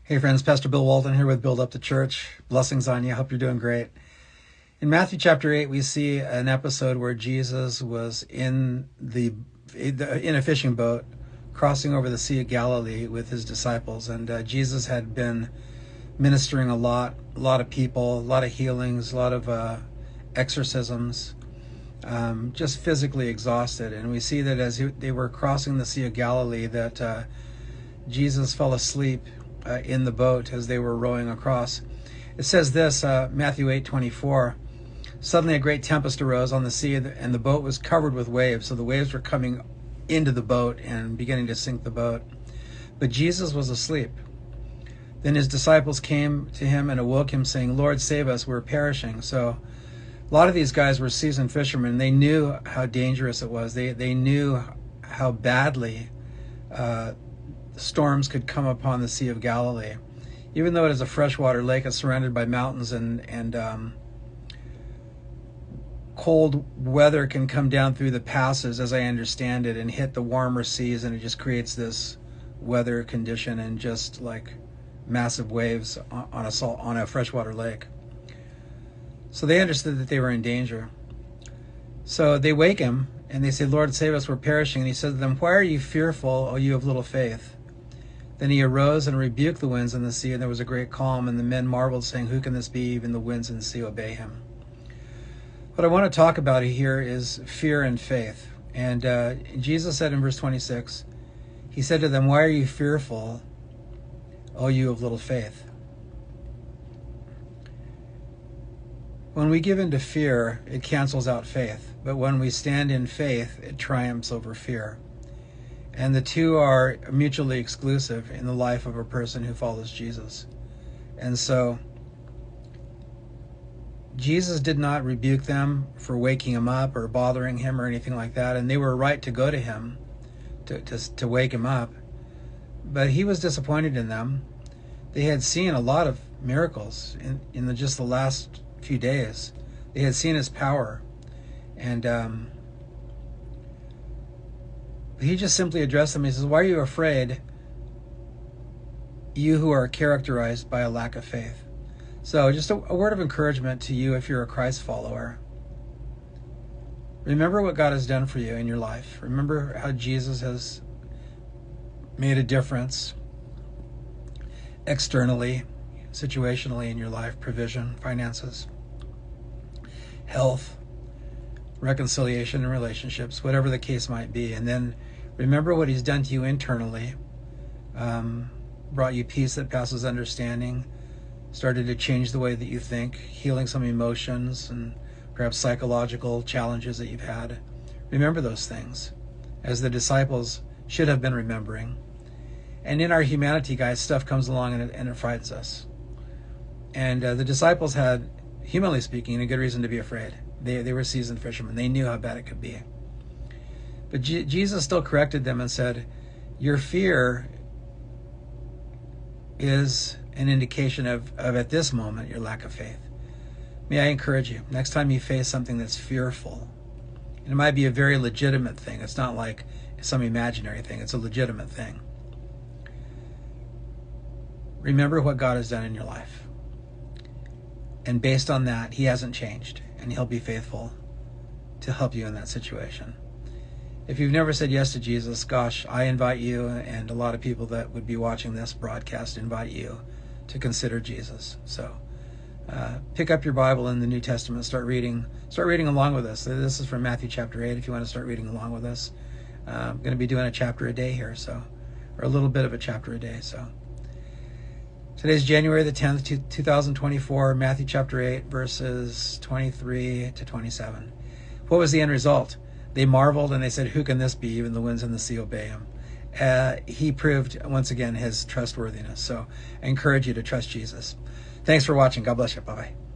Hey friends, Pastor Bill Walden here with Build Up the Church. Blessings on you. Hope you're doing great. In Matthew chapter 8, we see an episode where Jesus was in a fishing boat crossing over the Sea of Galilee with his disciples. And Jesus had been ministering a lot of people, a lot of healings, a lot of exorcisms, just physically exhausted. And we see that as they were crossing the Sea of Galilee that Jesus fell asleep in the boat as they were rowing across. It says this, Matthew 8:24, suddenly a great tempest arose on the sea, and the boat was covered with waves. So the waves were coming into the boat and beginning to sink the boat. But Jesus was asleep. Then his disciples came to him and awoke him, saying, Lord, save us, we're perishing. So a lot of these guys were seasoned fishermen. They knew how dangerous it was. They knew how badly storms could come upon the Sea of Galilee. Even though it is a freshwater lake, it's surrounded by mountains, and cold weather can come down through the passes, as I understand it, and hit the warmer seas, and it just creates this weather condition and just like massive waves on a freshwater lake. So they understood that they were in danger. So they wake him and they say, Lord, save us, we're perishing. And he said to them, why are you fearful, O you of little faith? Then he arose and rebuked the winds and the sea, and there was a great calm, and the men marveled, saying, who can this be? Even the winds and the sea obey him. What I want to talk about here is fear and faith. And Jesus said in verse 26, he said to them, why are you fearful, O you of little faith? When we give in to fear, it cancels out faith. But when we stand in faith, it triumphs over fear. And the two are mutually exclusive in the life of a person who follows Jesus. And so Jesus did not rebuke them for waking him up or bothering him or anything like that. And they were right to go to him to wake him up. But he was disappointed in them. They had seen a lot of miracles in just the last few days. They had seen his power. And he just simply addressed them. He says, why are you afraid, you who are characterized by a lack of faith? So just a word of encouragement to you if you're a Christ follower. Remember what God has done for you in your life. Remember how Jesus has made a difference externally, situationally in your life, provision, finances, health, reconciliation in relationships, whatever the case might be. And then remember what he's done to you internally, brought you peace that passes understanding, started to change the way that you think, healing some emotions and perhaps psychological challenges that you've had. Remember those things, as the disciples should have been remembering. And in our humanity, guys, stuff comes along and it frightens us. And the disciples had, humanly speaking, a good reason to be afraid. They were seasoned fishermen. They knew how bad it could be. But Jesus still corrected them and said, your fear is an indication of at this moment, your lack of faith. May I encourage you, next time you face something that's fearful, and it might be a very legitimate thing. It's not like some imaginary thing. It's a legitimate thing. Remember what God has done in your life. And based on that, he hasn't changed. And he'll be faithful to help you in that situation. If you've never said yes to Jesus, gosh, I invite you, and a lot of people that would be watching this broadcast invite you to consider Jesus. So pick up your Bible in the New Testament, start reading along with us. This is from Matthew chapter 8 if you want to start reading along with us. I'm going to be doing a chapter a day here, or a little bit of a chapter a day. So today's January the 10th, 2024, Matthew chapter 8, verses 23 to 27. What was the end result? They marveled and they said, who can this be? Even the winds and the sea obey him. He proved, once again, his trustworthiness. So I encourage you to trust Jesus. Thanks for watching. God bless you. Bye-bye.